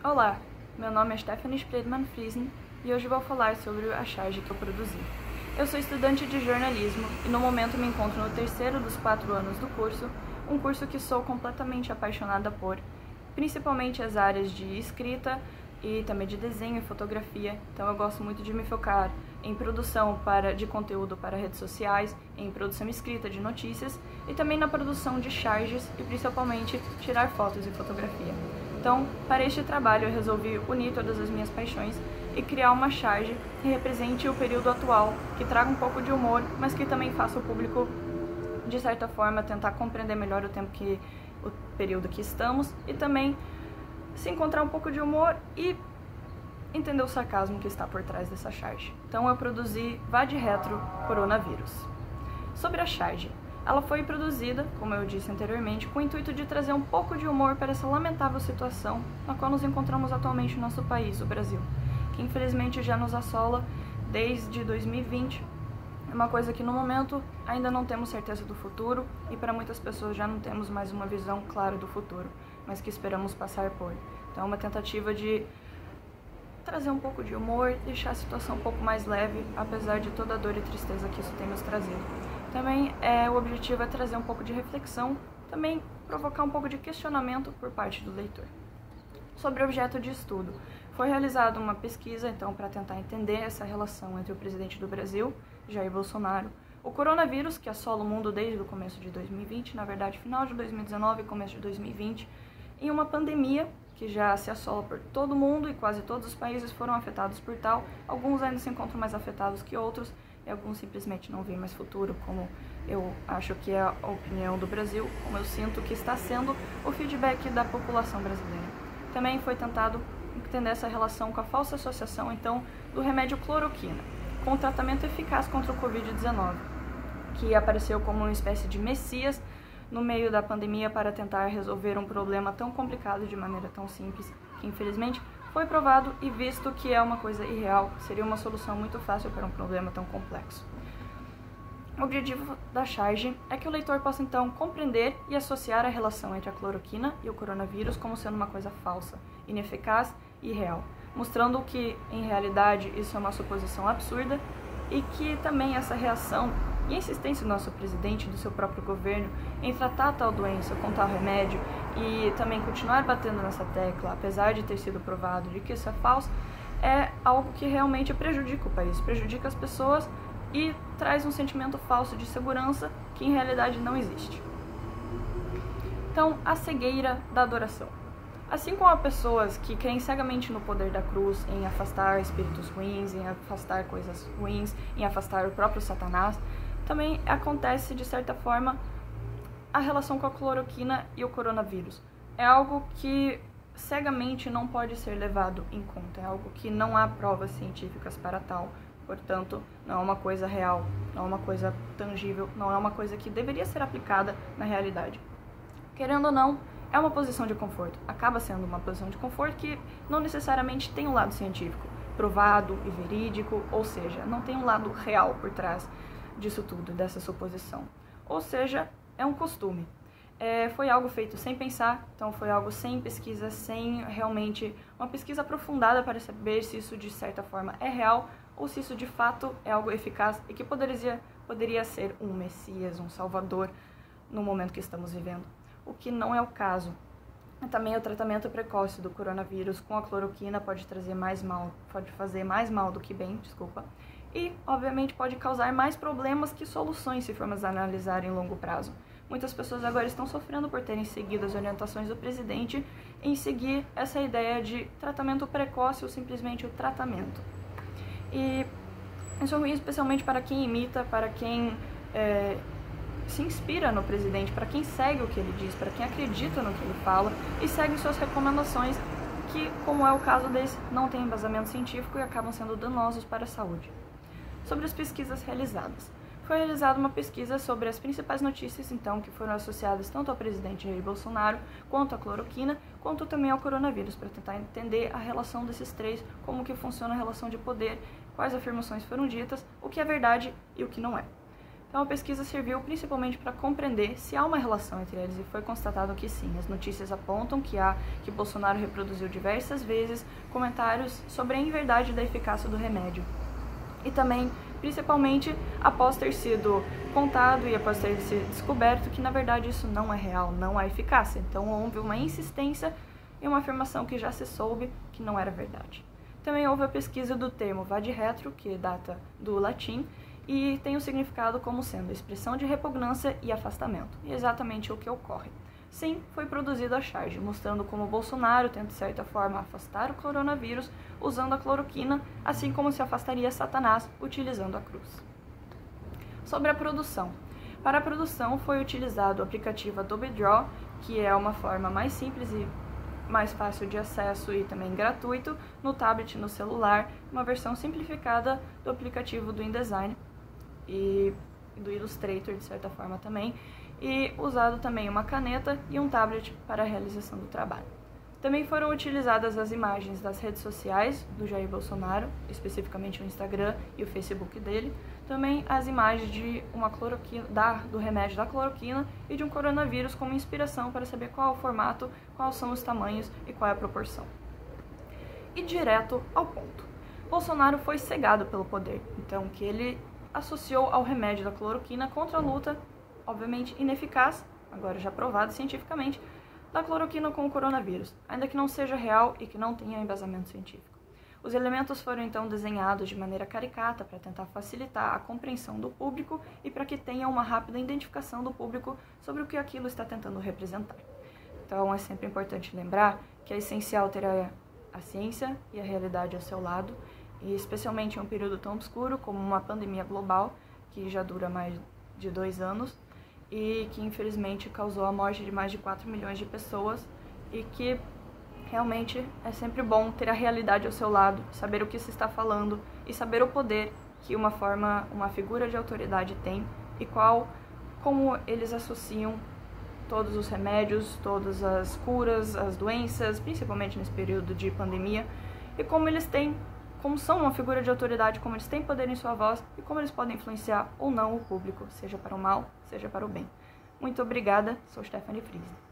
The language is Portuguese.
Olá, meu nome é Stephanie Spreadman Friesen e hoje vou falar sobre a charge que eu produzi. Eu sou estudante de jornalismo e no momento me encontro no terceiro dos 4 anos do curso, um curso que sou completamente apaixonada por, principalmente as áreas de escrita e também de desenho e fotografia, então eu gosto muito de me focar em produção de conteúdo para redes sociais, em produção escrita de notícias e também na produção de charges e principalmente tirar fotos e fotografia. Então, para este trabalho eu resolvi unir todas as minhas paixões e criar uma charge que represente o período atual, que traga um pouco de humor, mas que também faça o público, de certa forma, tentar compreender melhor o período que estamos e também se encontrar um pouco de humor e entender o sarcasmo que está por trás dessa charge. Então eu produzi Vá de Retro Coronavírus. Sobre a charge, ela foi produzida, como eu disse anteriormente, com o intuito de trazer um pouco de humor para essa lamentável situação na qual nos encontramos atualmente no nosso país, o Brasil, que infelizmente já nos assola desde 2020. É uma coisa que no momento ainda não temos certeza do futuro e para muitas pessoas já não temos mais uma visão clara do futuro, mas que esperamos passar por. Então é uma tentativa de trazer um pouco de humor, deixar a situação um pouco mais leve, apesar de toda a dor e tristeza que isso tem nos trazido. Também o objetivo é trazer um pouco de reflexão, também provocar um pouco de questionamento por parte do leitor. Sobre o objeto de estudo, foi realizada uma pesquisa, então, para tentar entender essa relação entre o presidente do Brasil, Jair Bolsonaro, o coronavírus, que assola o mundo desde o começo de 2020, na verdade, final de 2019 e começo de 2020, e uma pandemia que já se assola por todo mundo e quase todos os países foram afetados por tal. Alguns ainda se encontram mais afetados que outros e alguns simplesmente não veem mais futuro, como eu acho que é a opinião do Brasil, como eu sinto que está sendo o feedback da população brasileira. Também foi tentado entender essa relação com a falsa associação, então, do remédio cloroquina, com um tratamento eficaz contra o Covid-19, que apareceu como uma espécie de messias no meio da pandemia para tentar resolver um problema tão complicado de maneira tão simples, que infelizmente foi provado e visto que é uma coisa irreal, seria uma solução muito fácil para um problema tão complexo. O objetivo da charge é que o leitor possa então compreender e associar a relação entre a cloroquina e o coronavírus como sendo uma coisa falsa, ineficaz e irreal, mostrando que, em realidade, isso é uma suposição absurda e que também essa reação e a insistência do nosso presidente e do seu próprio governo em tratar tal doença com tal remédio e também continuar batendo nessa tecla, apesar de ter sido provado de que isso é falso, é algo que realmente prejudica o país, prejudica as pessoas e traz um sentimento falso de segurança que em realidade não existe. Então, a cegueira da adoração. Assim como há pessoas que creem cegamente no poder da cruz, em afastar espíritos ruins, em afastar coisas ruins, em afastar o próprio Satanás, também acontece, de certa forma, a relação com a cloroquina e o coronavírus. É algo que cegamente não pode ser levado em conta, é algo que não há provas científicas para tal, portanto, não é uma coisa real, não é uma coisa tangível, não é uma coisa que deveria ser aplicada na realidade. Querendo ou não, é uma posição de conforto, acaba sendo uma posição de conforto que não necessariamente tem um lado científico, provado e verídico, ou seja, não tem um lado real por trás disso tudo, dessa suposição. Ou seja, é um costume. Foi algo feito sem pensar, então foi algo sem pesquisa, sem realmente uma pesquisa aprofundada para saber se isso de certa forma é real ou se isso de fato é algo eficaz e que poderia ser um messias, um salvador no momento que estamos vivendo. O que não é o caso. Também o tratamento precoce do coronavírus com a cloroquina pode fazer mais mal do que bem, e, obviamente, pode causar mais problemas que soluções se formos analisar em longo prazo. Muitas pessoas agora estão sofrendo por terem seguido as orientações do presidente em seguir essa ideia de tratamento precoce ou simplesmente o tratamento. E isso é ruim especialmente para quem imita, para quem se inspira no presidente, para quem segue o que ele diz, para quem acredita no que ele fala e segue suas recomendações que, como é o caso desse, não têm embasamento científico e acabam sendo danosos para a saúde. Sobre as pesquisas realizadas. Foi realizada uma pesquisa sobre as principais notícias, então, que foram associadas tanto ao presidente Jair Bolsonaro, quanto à cloroquina, quanto também ao coronavírus, para tentar entender a relação desses três, como que funciona a relação de poder, quais afirmações foram ditas, o que é verdade e o que não é. Então a pesquisa serviu principalmente para compreender se há uma relação entre eles, e foi constatado que sim. As notícias apontam que Bolsonaro reproduziu diversas vezes comentários sobre a inverdade da eficácia do remédio. E também, principalmente, após ter sido contado e após ter sido descoberto que, na verdade, isso não é real, não há eficácia. Então, houve uma insistência e uma afirmação que já se soube que não era verdade. Também houve a pesquisa do termo vade retro, que data do latim, e tem o significado como sendo expressão de repugnância e afastamento. E é exatamente o que ocorre. Sim, foi produzida a charge, mostrando como Bolsonaro tenta, de certa forma, afastar o coronavírus usando a cloroquina, assim como se afastaria Satanás utilizando a cruz. Sobre a produção. Para a produção foi utilizado o aplicativo Adobe Draw, que é uma forma mais simples e mais fácil de acesso e também gratuito no tablet e no celular, uma versão simplificada do aplicativo do InDesign e do Illustrator, de certa forma também, e usado também uma caneta e um tablet para a realização do trabalho. Também foram utilizadas as imagens das redes sociais do Jair Bolsonaro, especificamente o Instagram e o Facebook dele, também as imagens de uma cloroquina, do remédio da cloroquina e de um coronavírus como inspiração para saber qual é o formato, quais são os tamanhos e qual é a proporção. E direto ao ponto. Bolsonaro foi cegado pelo poder, então que ele associou ao remédio da cloroquina contra a luta, obviamente ineficaz, agora já provado cientificamente, da cloroquina com o coronavírus, ainda que não seja real e que não tenha embasamento científico. Os elementos foram então desenhados de maneira caricata para tentar facilitar a compreensão do público e para que tenha uma rápida identificação do público sobre o que aquilo está tentando representar. Então é sempre importante lembrar que é essencial ter a ciência e a realidade ao seu lado, e especialmente em um período tão obscuro como uma pandemia global, que já dura mais de 2 anos, e que infelizmente causou a morte de mais de 4 milhões de pessoas, e que realmente é sempre bom ter a realidade ao seu lado, saber o que se está falando e saber o poder que uma figura de autoridade tem e como eles associam todos os remédios, todas as curas, as doenças, principalmente nesse período de pandemia, e como são uma figura de autoridade, como eles têm poder em sua voz e como eles podem influenciar ou não o público, seja para o mal, seja para o bem. Muito obrigada, sou Stephanie Friesen.